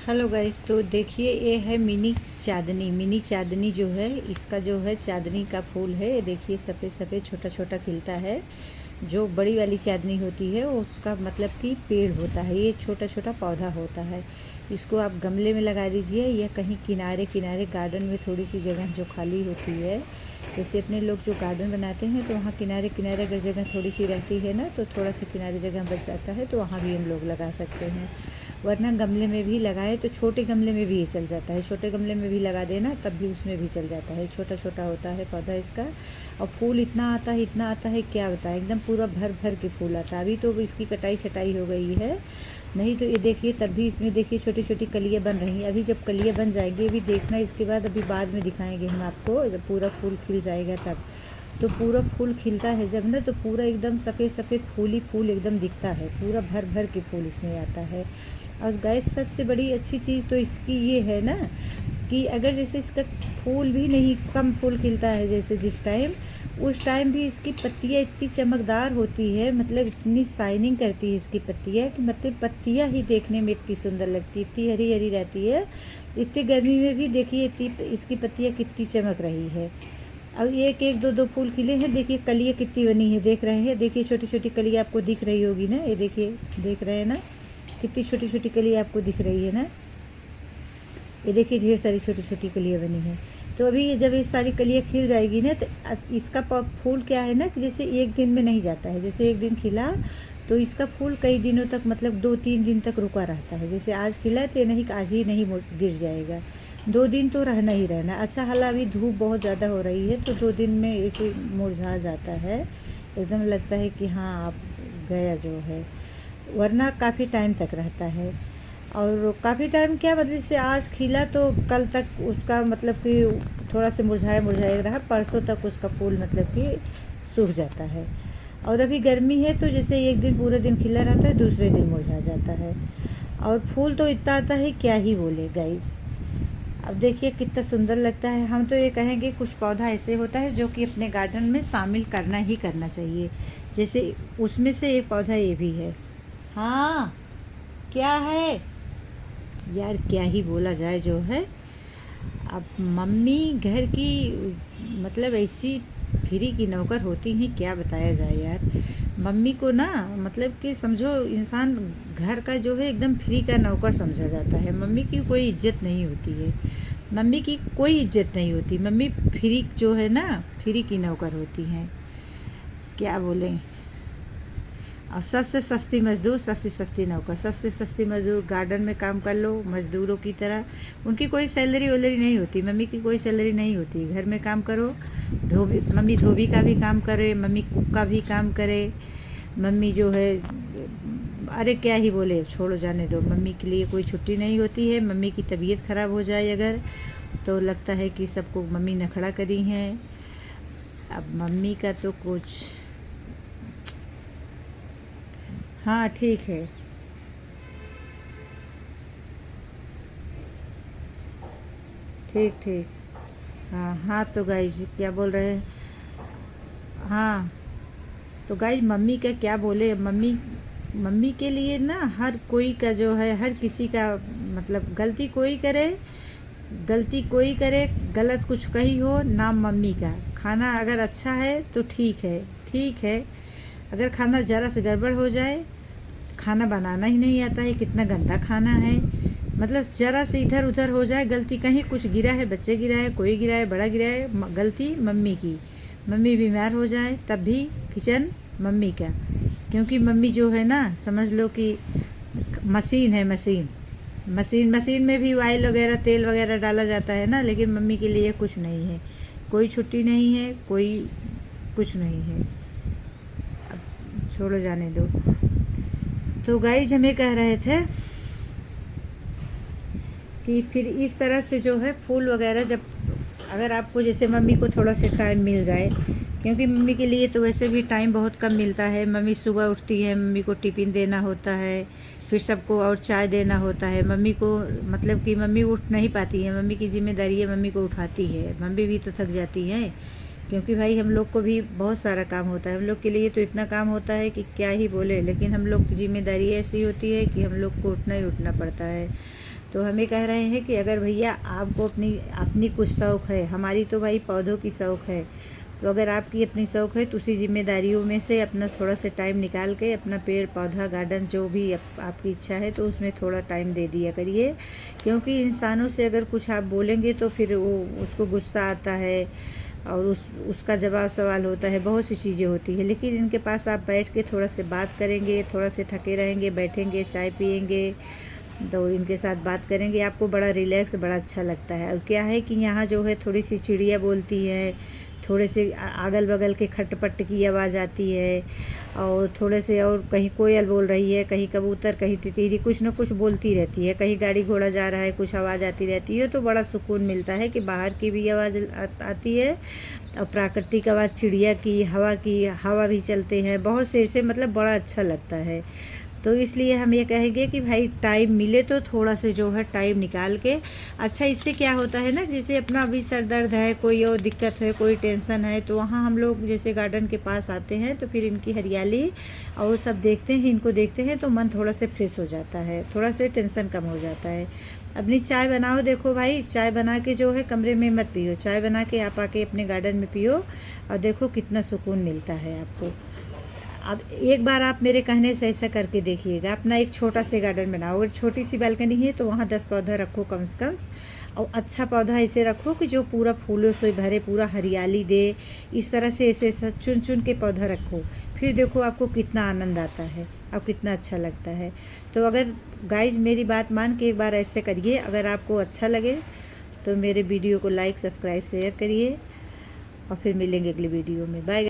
Hello guys, तो देखिए ये है मिनी चांदनी जो है, इसका जो है चांदनी का फूल है। ये देखिए सफ़ेद सफ़ेद छोटा छोटा खिलता है। जो बड़ी वाली चांदनी होती है उसका मतलब कि पेड़ होता है, ये छोटा छोटा पौधा होता है। इसको आप गमले में लगा दीजिए या कहीं किनारे किनारे गार्डन में थोड़ी सी जगह जो खाली होती है, जैसे अपने लोग जो गार्डन बनाते हैं तो वहाँ किनारे किनारे अगर जगह थोड़ी सी रहती है ना, तो थोड़ा सा किनारे जगह बच जाता है तो वहाँ भी हम लोग लगा सकते हैं। वरना गमले में भी लगाए तो छोटे गमले में भी ये चल जाता है, छोटे गमले में भी लगा देना तब भी उसमें भी चल जाता है। छोटा छोटा होता है पौधा इसका, और फूल इतना आता है क्या बताएं, एकदम पूरा भर भर के फूल आता है। अभी तो इसकी कटाई छटाई हो गई है, नहीं तो ये देखिए तब भी इसमें देखिए छोटी छोटी कलियाँ बन रही हैं। अभी जब कलियाँ बन जाएंगी अभी देखना, इसके बाद अभी बाद में दिखाएंगे हम आपको, जब पूरा फूल खिल जाएगा तब। तो पूरा फूल खिलता है जब ना, तो पूरा एकदम सफ़ेद सफ़ेद फूल ही फूल एकदम दिखता है, पूरा भर भर के फूल इसमें आता है। और गैस सबसे बड़ी अच्छी चीज़ तो इसकी ये है ना कि अगर जैसे इसका फूल भी नहीं, कम फूल खिलता है जैसे जिस टाइम, उस टाइम भी इसकी पत्तियाँ इतनी चमकदार होती है, मतलब इतनी शाइनिंग करती है इसकी पत्तियाँ कि मतलब पत्तियाँ ही देखने में इतनी सुंदर लगती है, इतनी हरी हरी रहती है। इतनी गर्मी में भी देखिए इतनी इसकी पत्तियाँ कितनी चमक रही है। अब एक एक दो दो फूल खिले हैं, देखिए कलियाँ कितनी बनी है, देख रहे हैं, देखिए छोटी छोटी कलियाँ आपको दिख रही होगी ना, ये देखिए, देख रहे हैं ना कितनी छोटी छोटी कलियाँ आपको दिख रही है ना। ये देखिए ढेर सारी छोटी छोटी कलियाँ बनी हैं। तो अभी ये जब ये सारी कलियाँ खिल जाएगी ना, तो इसका फूल क्या है ना कि जैसे एक दिन में नहीं जाता है, जैसे एक दिन खिला तो इसका फूल कई दिनों तक, मतलब 2-3 दिन तक रुका रहता है। जैसे आज खिला तो ये नहीं कि आज ही नहीं गिर जाएगा, 2 दिन तो रहना ही रहना। अच्छा हालांकि अभी धूप बहुत ज़्यादा हो रही है तो 2 दिन में ऐसे मुरझा जाता है, एकदम लगता है कि हाँ आप गया जो है, वरना काफ़ी टाइम तक रहता है। और काफ़ी टाइम क्या मतलब, जैसे आज खिला तो कल तक उसका मतलब कि थोड़ा से मुरझाया मुरझाया रहा, परसों तक उसका फूल मतलब कि सूख जाता है। और अभी गर्मी है तो जैसे एक दिन पूरे दिन खिला रहता है, दूसरे दिन मुरझा जाता है। और फूल तो इतना आता है क्या ही बोले गाइस। अब देखिए कितना सुंदर लगता है। हम तो ये कहेंगे कुछ पौधा ऐसे होता है जो कि अपने गार्डन में शामिल करना ही करना चाहिए, जैसे उसमें से एक पौधा ये भी है। हाँ क्या है यार, क्या ही बोला जाए जो है। अब मम्मी घर की मतलब ऐसी फ्री की नौकर होती हैं, क्या बताया जाए यार। मम्मी को ना मतलब कि समझो इंसान घर का जो है एकदम फ्री का नौकर समझा जाता है। मम्मी की कोई इज्जत नहीं होती है, मम्मी की कोई इज्जत नहीं होती। मम्मी फ्री जो है ना, फ्री की नौकर होती हैं, क्या बोलें। और सबसे सस्ती मज़दूर, सबसे सस्ती नौकर, सबसे सस्ती मज़दूर, गार्डन में काम कर लो मज़दूरों की तरह। उनकी कोई सैलरी वैलरी नहीं होती, मम्मी की कोई सैलरी नहीं होती। घर में काम करो, मम्मी धोबी का भी काम करे, मम्मी कुक का भी काम करे, मम्मी जो है, अरे क्या ही बोले, छोड़ो जाने दो। मम्मी के लिए कोई छुट्टी नहीं होती है। मम्मी की तबीयत ख़राब हो जाए अगर, तो लगता है कि सबको मम्मी नखड़ा करी हैं। अब मम्मी का तो कुछ, हाँ ठीक है, ठीक ठीक। हाँ हाँ, तो गाइज क्या बोल रहे हैं। हाँ तो गाइज मम्मी का क्या बोले, मम्मी मम्मी के लिए ना हर कोई का जो है, हर किसी का मतलब गलती कोई करे, गलत कुछ कही हो, नाम मम्मी का। खाना अगर अच्छा है तो ठीक है, ठीक है। अगर खाना ज़रा से गड़बड़ हो जाए, खाना बनाना ही नहीं आता है, कितना गंदा खाना है, मतलब ज़रा से इधर उधर हो जाए गलती, कहीं कुछ गिरा है, बच्चे गिरा है, कोई गिरा है, बड़ा गिरा है, गलती मम्मी की। मम्मी बीमार हो जाए तब भी किचन मम्मी का, क्योंकि मम्मी जो है ना समझ लो कि मशीन है, मशीन में भी ऑयल वगैरह तेल वगैरह डाला जाता है ना, लेकिन मम्मी के लिए कुछ नहीं है, कोई छुट्टी नहीं है, कोई कुछ नहीं है। अब छोड़ो जाने दो। तो गाइज हमें कह रहे थे कि फिर इस तरह से जो है फूल वगैरह, जब अगर आपको जैसे मम्मी को थोड़ा सा टाइम मिल जाए, क्योंकि मम्मी के लिए तो वैसे भी टाइम बहुत कम मिलता है। मम्मी सुबह उठती है, मम्मी को टिफ़िन देना होता है, फिर सबको और चाय देना होता है। मम्मी को मतलब कि मम्मी उठ नहीं पाती है, मम्मी की जिम्मेदारी है, मम्मी को उठाती है। मम्मी भी तो थक जाती हैं, क्योंकि भाई हम लोग को भी बहुत सारा काम होता है। हम लोग के लिए तो इतना काम होता है कि क्या ही बोले, लेकिन हम लोग की जिम्मेदारी ऐसी होती है कि हम लोग को उठना ही उठना पड़ता है। तो हमें कह रहे हैं कि अगर भैया आपको अपनी अपनी कुछ शौक़ है, हमारी तो भाई पौधों की शौक़ है, तो अगर आपकी अपनी शौक़ है तो उसी जिम्मेदारियों में से अपना थोड़ा सा टाइम निकाल के अपना पेड़ पौधा गार्डन जो भी आपकी इच्छा है तो उसमें थोड़ा टाइम दे दिया करिए। क्योंकि इंसानों से अगर कुछ आप बोलेंगे तो फिर वो उसको गुस्सा आता है और उसका जवाब सवाल होता है, बहुत सी चीज़ें होती है। लेकिन इनके पास आप बैठ के थोड़ा से बात करेंगे, थोड़ा से थके रहेंगे, बैठेंगे, चाय पियेंगे, तो इनके साथ बात करेंगे, आपको बड़ा रिलैक्स, बड़ा अच्छा लगता है। और क्या है कि यहाँ जो है थोड़ी सी चिड़िया बोलती है, थोड़े से अगल बगल के खटपट की आवाज़ आती है, और थोड़े से और कहीं कोयल बोल रही है, कहीं कबूतर, कहीं टिटरी, कुछ ना कुछ बोलती रहती है, कहीं गाड़ी घोड़ा जा रहा है, कुछ आवाज़ आती रहती है। तो बड़ा सुकून मिलता है कि बाहर की भी आवाज़ आती है और प्राकृतिक आवाज़ चिड़िया की, हवा भी चलते हैं, बहुत से ऐसे, मतलब बड़ा अच्छा लगता है। तो इसलिए हम ये कहेंगे कि भाई टाइम मिले तो थोड़ा से जो है टाइम निकाल के, अच्छा इससे क्या होता है ना, जैसे अपना अभी सर दर्द है, कोई और दिक्कत है, कोई टेंशन है, तो वहाँ हम लोग जैसे गार्डन के पास आते हैं तो फिर इनकी हरियाली और सब देखते हैं, इनको देखते हैं तो मन थोड़ा से फ्रेश हो जाता है, थोड़ा से टेंशन कम हो जाता है। अपनी चाय बनाओ, देखो भाई चाय बना के जो है कमरे में मत पियो, चाय बना के आप आके अपने गार्डन में पियो और देखो कितना सुकून मिलता है आपको। अब एक बार आप मेरे कहने से ऐसा करके देखिएगा, अपना एक छोटा सा गार्डन बनाओ, अगर छोटी सी बालकनी है तो वहाँ 10 पौधा रखो कम से कम, और अच्छा पौधा ऐसे रखो कि जो पूरा फूलों से भरे, पूरा हरियाली दे, इस तरह से ऐसे चुन चुन के पौधा रखो, फिर देखो आपको कितना आनंद आता है और कितना अच्छा लगता है। तो अगर गाइज मेरी बात मान के एक बार ऐसे करिए, अगर आपको अच्छा लगे तो मेरे वीडियो को लाइक, सब्सक्राइब, शेयर करिए और फिर मिलेंगे अगली वीडियो में। बाय।